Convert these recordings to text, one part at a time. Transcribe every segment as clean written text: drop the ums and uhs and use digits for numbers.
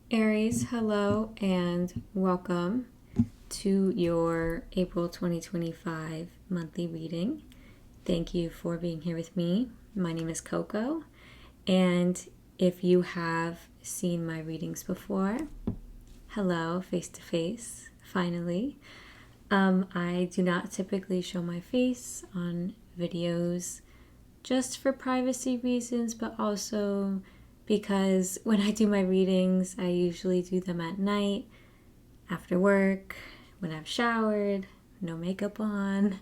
Aries, hello and welcome to your April 2025 monthly reading. Thank you for being here with me. My name is Coco, and if you have seen my readings before, hello, face to face, finally. I do not typically show my face on videos just for privacy reasons, but also because when I do my readings, I usually do them at night, after work, when I've showered, no makeup on.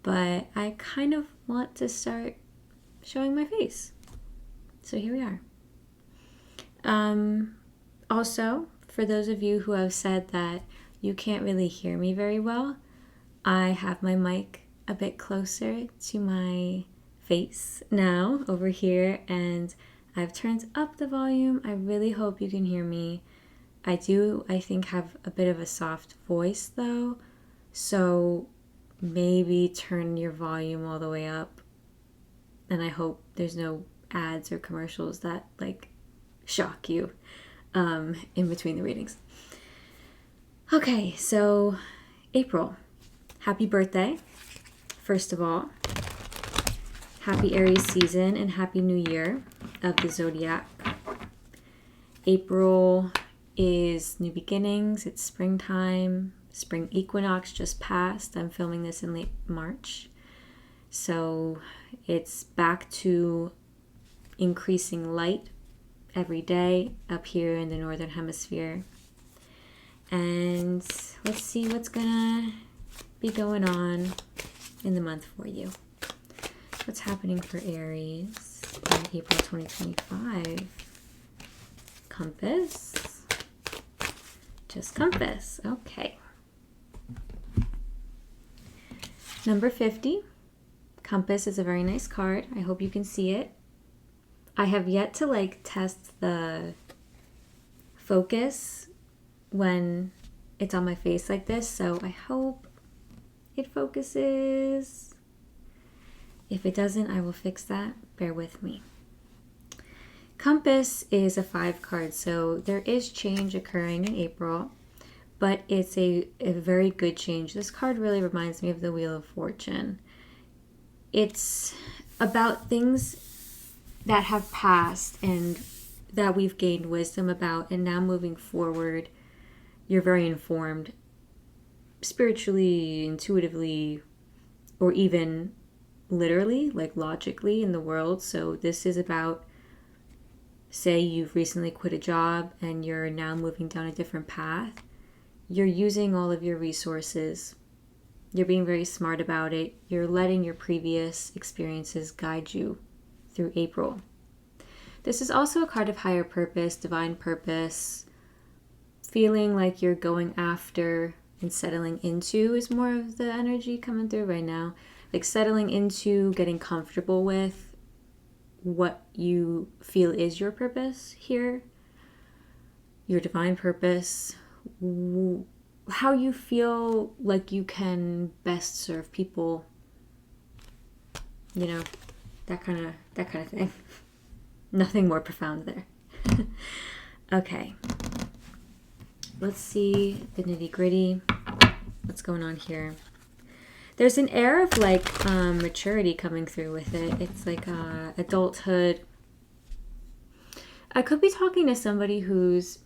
But I kind of want to start showing my face. So here we are. Also, for those of you who have said that you can't really hear me very well, I have my mic a bit closer to my face now over here, and I've turned up the volume. I really hope you can hear me. I think, have a bit of a soft voice though, so maybe turn your volume all the way up. And I hope there's no ads or commercials that shock you in between the readings. Okay, so April, happy birthday, first of all. Happy Aries season and Happy New Year of the Zodiac. April is new beginnings. It's springtime. Spring equinox just passed. I'm filming this in late March. So it's back to increasing light every day up here in the Northern Hemisphere. And let's see what's gonna be going on in the month for you. What's happening for Aries in April 2025? Compass. Just compass. Okay. Number 50. Compass is a very nice card. I hope you can see it. I have yet to test the focus when it's on my face like this, so I hope it focuses. If it doesn't, I will fix that. Bear with me. Compass is a 5 card, so there is change occurring in April, but it's a very good change. This card really reminds me of the Wheel of Fortune. It's about things that have passed and that we've gained wisdom about, and now moving forward, you're very informed spiritually, intuitively, or even literally, logically in the world. So this is about, say you've recently quit a job and you're now moving down a different path. You're using all of your resources. You're being very smart about it. You're letting your previous experiences guide you through April. This is also a card of higher purpose, divine purpose. Feeling like you're going after and settling into is more of the energy coming through right now. Settling into, getting comfortable with what you feel is your purpose here, your divine purpose, how you feel like you can best serve people, that kind of thing. Nothing more profound there. Okay, let's see the nitty-gritty. What's going on here? There's an air of maturity coming through with it. It's adulthood. I could be talking to somebody who's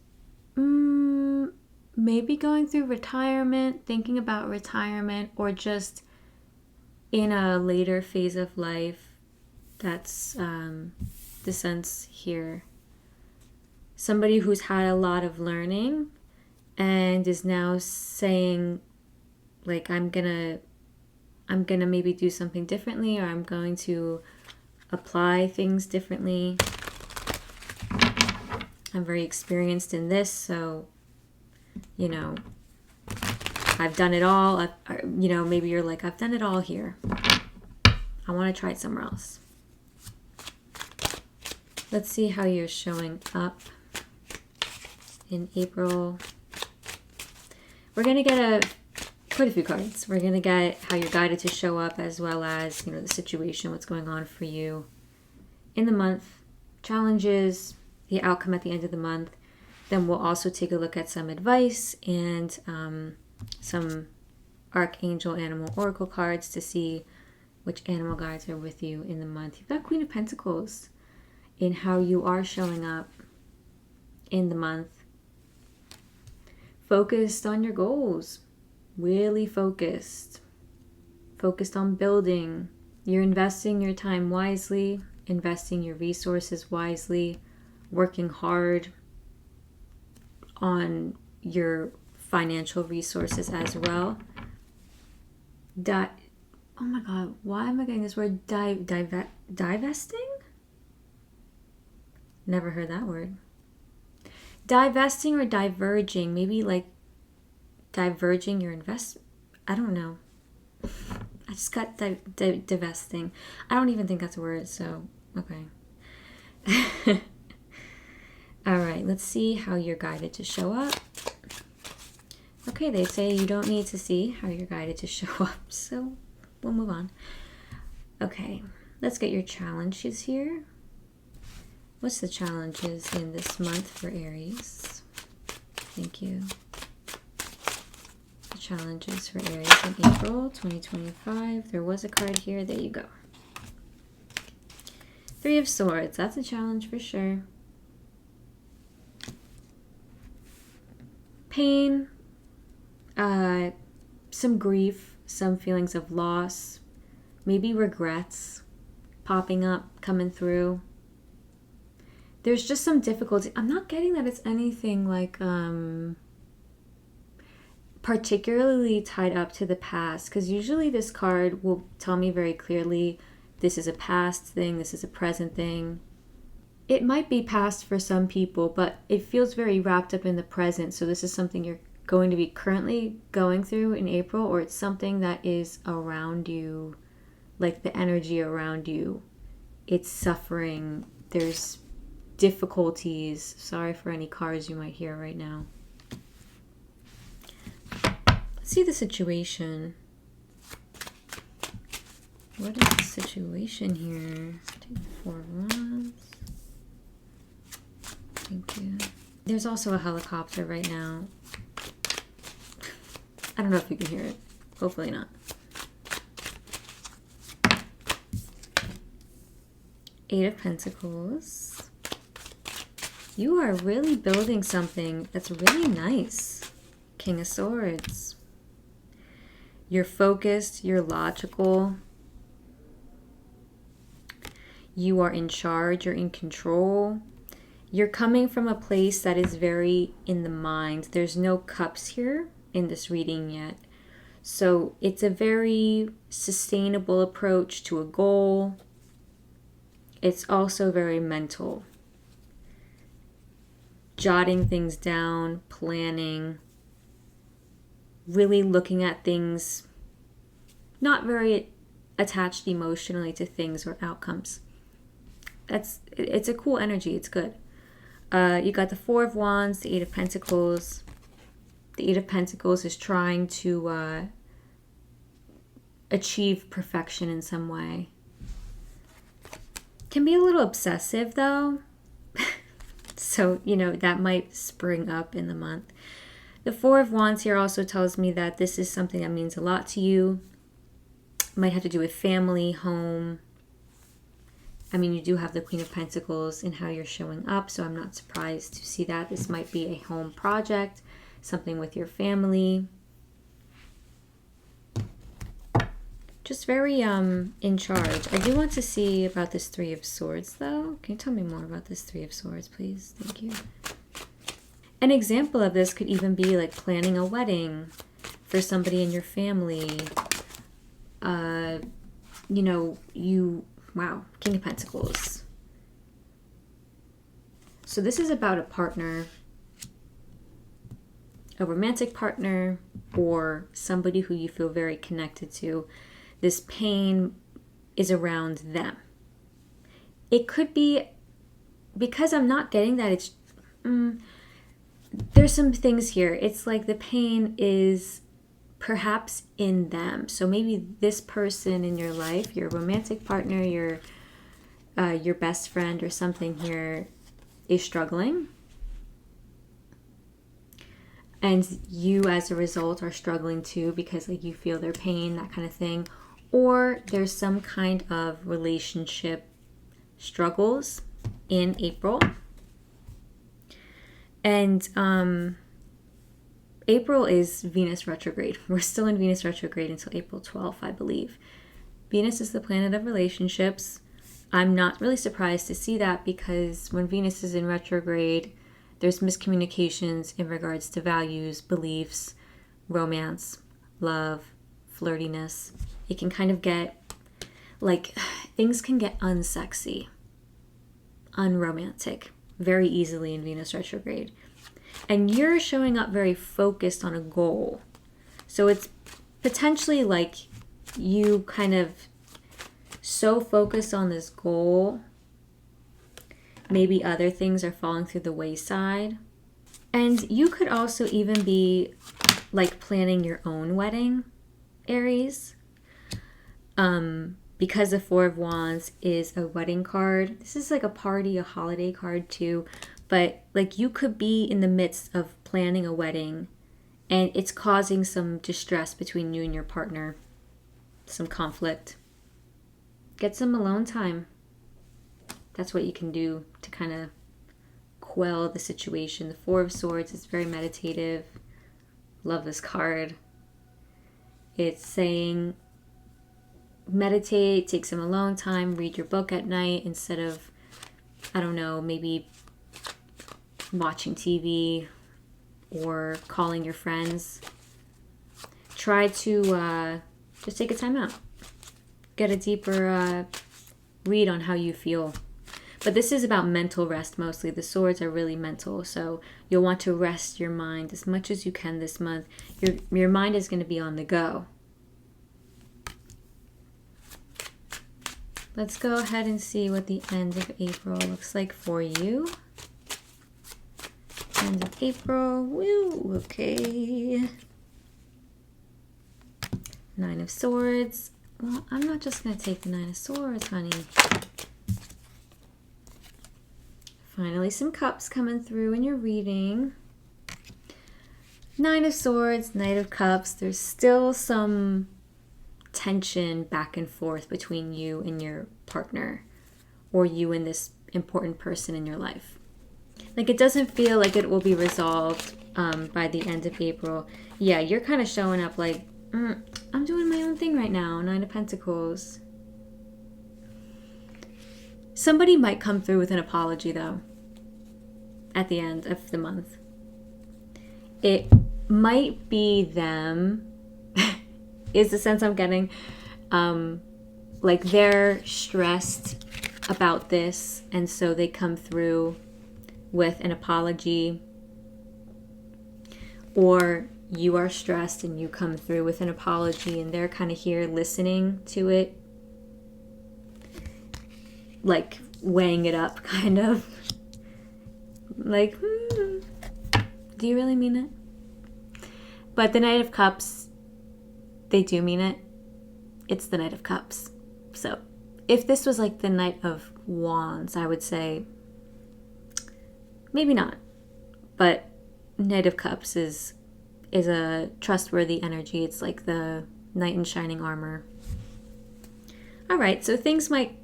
maybe going through retirement, thinking about retirement, or just in a later phase of life. That's the sense here. Somebody who's had a lot of learning and is now saying, I'm gonna maybe do something differently, or I'm going to apply things differently. I'm very experienced in this, so, I've done it all. Maybe you're I've done it all here. I want to try it somewhere else. Let's see how you're showing up in April. We're going to get quite a few cards. We're going to get how you're guided to show up, as well as, the situation, what's going on for you in the month, challenges, the outcome at the end of the month. Then we'll also take a look at some advice and some Archangel Animal Oracle cards to see which animal guides are with you in the month. You've got Queen of Pentacles in how you are showing up in the month. Focused on your goals. Really focused. Focused on building. You're investing your time wisely, investing your resources wisely, working hard on your financial resources as well. Oh my God, why am I getting this word? Divesting? Never heard that word. Divesting or diverging, maybe like diverging your investment. I don't know. I just got divesting. I don't even think that's a word, so okay. All right, let's see how you're guided to show up. Okay, they say you don't need to see how you're guided to show up, so we'll move on. Okay, let's get your challenges here. What's the challenges in this month for Aries? Thank you. The challenges for Aries in April 2025. There was a card here. There you go. Three of Swords. That's a challenge for sure. Pain. Some grief. Some feelings of loss. Maybe regrets popping up, coming through. There's just some difficulty. I'm not getting that it's anything like particularly tied up to the past, because usually this card will tell me very clearly this is a past thing, this is a present thing. It might be past for some people, but it feels very wrapped up in the present. So this is something you're going to be currently going through in April, or it's something that is around you, like the energy around you. It's suffering. There's difficulties. Sorry for any cars you might hear right now. Let's see the situation. What is the situation here? Take the Four of Wands. Thank you. There's also a helicopter right now. I don't know if you can hear it. Hopefully not. Eight of Pentacles. You are really building something that's really nice. King of Swords. You're focused, you're logical. You are in charge, you're in control. You're coming from a place that is very in the mind. There's no cups here in this reading yet. So it's a very sustainable approach to a goal. It's also very mental. Jotting things down, planning, really looking at things, not very attached emotionally to things or outcomes. It's a cool energy. It's good. You got the Four of Wands, the Eight of Pentacles. The Eight of Pentacles is trying to achieve perfection in some way. Can be a little obsessive though. So, that might spring up in the month. The Four of Wands here also tells me that this is something that means a lot to you. Might have to do with family, home. I mean, you do have the Queen of Pentacles in how you're showing up, so I'm not surprised to see that. This might be a home project, something with your family. Just very in charge. I do want to see about this Three of Swords, though. Can you tell me more about this Three of Swords, please? Thank you. An example of this could even be like planning a wedding for somebody in your family. Wow, King of Pentacles. So this is about a partner, a romantic partner, or somebody who you feel very connected to. This pain is around them. It could be, because I'm not getting that, it's, there's some things here. It's like the pain is perhaps in them. So maybe this person in your life, your romantic partner, your best friend or something here is struggling. and you as a result are struggling too because like you feel their pain, that kind of thing. Or there's some kind of relationship struggles in April. And April is Venus retrograde. We're still in Venus retrograde until April 12th, I believe. Venus is the planet of relationships. I'm not really surprised to see that because when Venus is in retrograde, there's miscommunications in regards to values, beliefs, romance, love, flirtiness. It can kind of get, like, things can get unsexy, unromantic very easily in Venus retrograde. And you're showing up very focused on a goal. So it's potentially like you kind of so focused on this goal, maybe other things are falling through the wayside. And you could also even be like planning your own wedding, Aries. Because the Four of Wands is a wedding card. This is like a party, a holiday card too. But like you could be in the midst of planning a wedding and it's causing some distress between you and your partner, some conflict. Get some alone time. That's what you can do to kind of quell the situation. The Four of Swords is very meditative. Love this card. It's saying meditate, take some alone time, read your book at night instead of, I don't know, maybe watching TV or calling your friends. Try to just take a time out. Get a deeper read on how you feel. But this is about mental rest mostly. The swords are really mental, so you'll want to rest your mind as much as you can this month. Your mind is going to be on the go. Let's go ahead and see what the end of April looks like for you. End of April. Woo, okay. Nine of Swords. Well, I'm not just going to take the Nine of Swords, honey. Finally, some cups coming through in your reading. Nine of Swords, Knight of Cups. There's still some tension back and forth between you and your partner, or you and this important person in your life. Like it doesn't feel like it will be resolved by the end of April. Yeah, you're kind of showing up like, I'm doing my own thing right now. Nine of Pentacles. Somebody might come through with an apology though at the end of the month. It might be them is the sense I'm getting. Like they're stressed about this and so they come through with an apology, or you are stressed and you come through with an apology and they're kind of here listening to it, like weighing it up kind of like, do you really mean it? But the Knight of Cups, they do mean it. It's the Knight of Cups. So if this was like the Knight of Wands, I would say maybe not. But Knight of Cups is a trustworthy energy. It's like the knight in shining armor. All right, so things might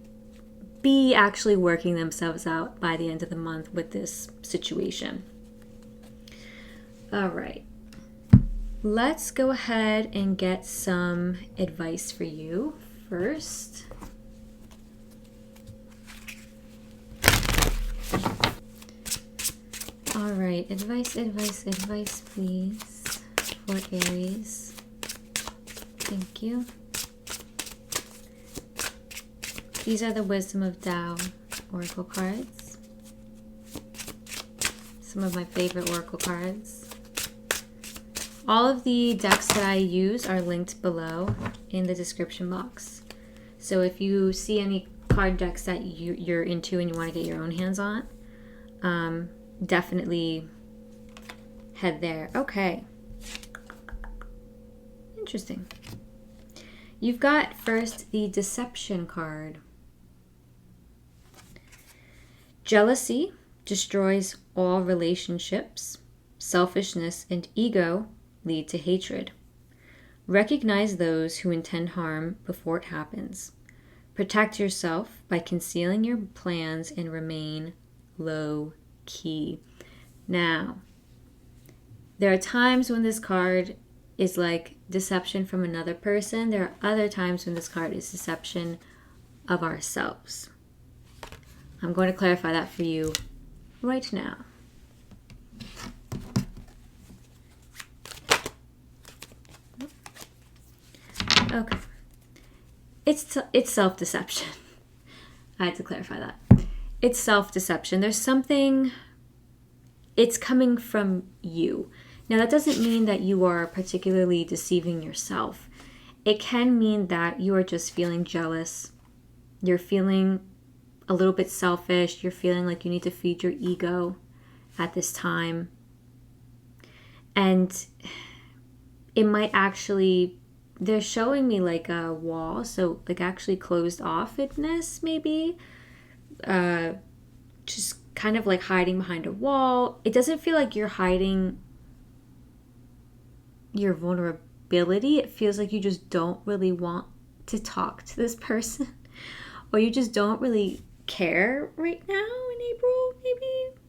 be actually working themselves out by the end of the month with this situation. All right. Let's go ahead and get some advice for you first. All right, advice, please, for Aries. Thank you. These are the Wisdom of Tao Oracle cards. Some of my favorite Oracle cards. All of the decks that I use are linked below in the description box. So if you see any card decks that you're into and you want to get your own hands on, definitely head there. Okay. Interesting. You've got first the Deception card. Jealousy destroys all relationships. selfishness, and ego lead to hatred. Recognize those who intend harm before it happens. Protect yourself by concealing your plans and remain low key. Now, there are times when this card is like deception from another person. There are other times when this card is deception of ourselves. I'm going to clarify that for you right now. Okay. It's self-deception. I had to clarify that. It's self-deception. There's something, it's coming from you. Now, that doesn't mean that you are particularly deceiving yourself. It can mean that you are just feeling jealous. You're feeling a little bit selfish. You're feeling like you need to feed your ego at this time. And it might actually, they're showing me like a wall. So like actually closed offness maybe. Just kind of like hiding behind a wall. It doesn't feel like you're hiding your vulnerability. It feels like you just don't really want to talk to this person, or you just don't really care right now in April, maybe.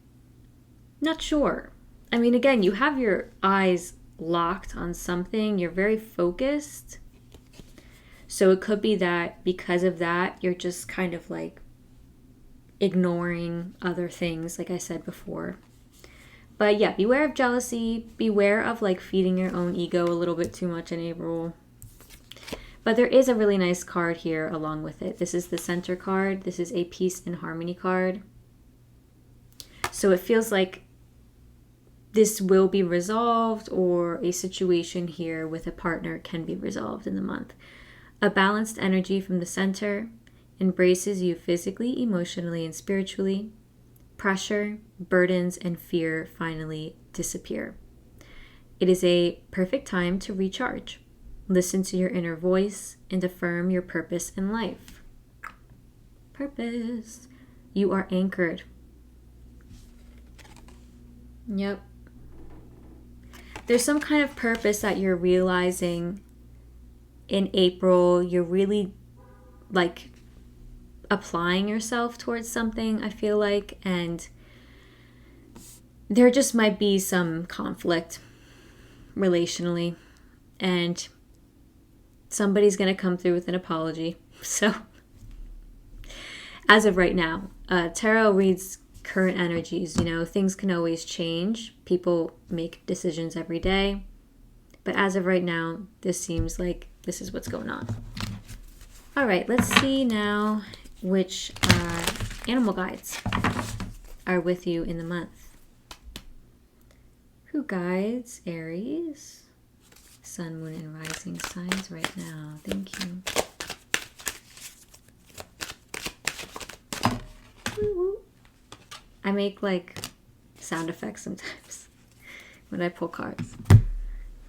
Not sure. I mean, again, you have your eyes locked on something. You're very focused. So it could be that because of that, you're just kind of like ignoring other things, like I said before. But yeah, beware of jealousy. Beware of like feeding your own ego a little bit too much in April. But there is a really nice card here along with it. This is the center card. This is a peace and harmony card. So it feels like this will be resolved, or a situation here with a partner can be resolved in the month. A balanced energy from the center embraces you physically, emotionally, and spiritually. Pressure, burdens, and fear finally disappear. It is a perfect time to recharge. Listen to your inner voice and affirm your purpose in life. Purpose. You are anchored. Yep. There's some kind of purpose that you're realizing in April. You're really like applying yourself towards something, I feel like, and there just might be some conflict relationally, and somebody's going to come through with an apology. So as of right now, tarot reads current energies. You know, things can always change. People make decisions every day, but as of right now, this seems like this is what's going on. All right, let's see now which animal guides are with you in the month. Who guides Aries, sun, moon, and rising signs right now? Thank you. Woo-woo. I make like sound effects sometimes when I pull cards.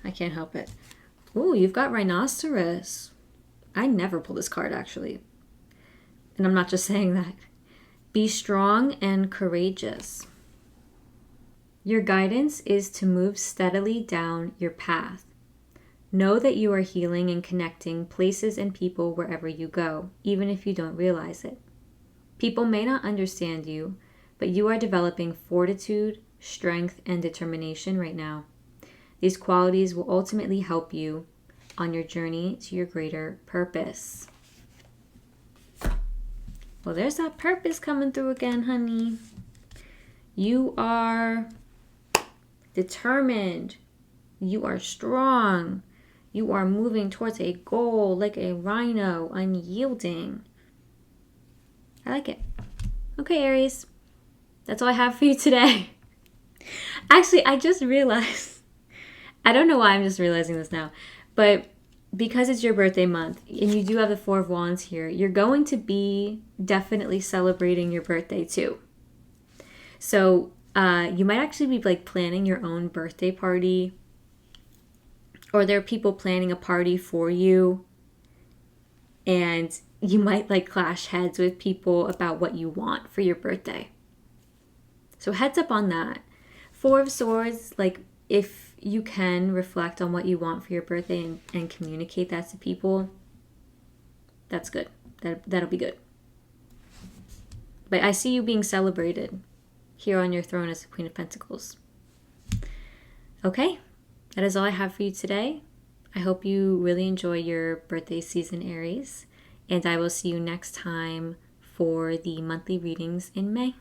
I can't help it. Ooh, you've got rhinoceros. I never pull this card actually. And I'm not just saying that. Be strong and courageous. Your guidance is to move steadily down your path. Know that you are healing and connecting places and people wherever you go, even if you don't realize it. People may not understand you, but you are developing fortitude, strength, and determination right now. These qualities will ultimately help you on your journey to your greater purpose. Well, there's that purpose coming through again, honey. You are determined. You are strong. You are moving towards a goal like a rhino, unyielding. I like it. Okay, Aries. That's all I have for you today. Actually, I just realized, I don't know why I'm just realizing this now, but because it's your birthday month and you do have the Four of Wands here, you're going to be definitely celebrating your birthday too. So you might actually be like planning your own birthday party, or there are people planning a party for you, and you might like clash heads with people about what you want for your birthday. So heads up on that. Four of Swords, like if you can reflect on what you want for your birthday and communicate that to people, that's good. That'll be good. But I see you being celebrated here on your throne as the Queen of Pentacles. Okay, that is all I have for you today. I hope you really enjoy your birthday season, Aries, and I will see you next time for the monthly readings in May.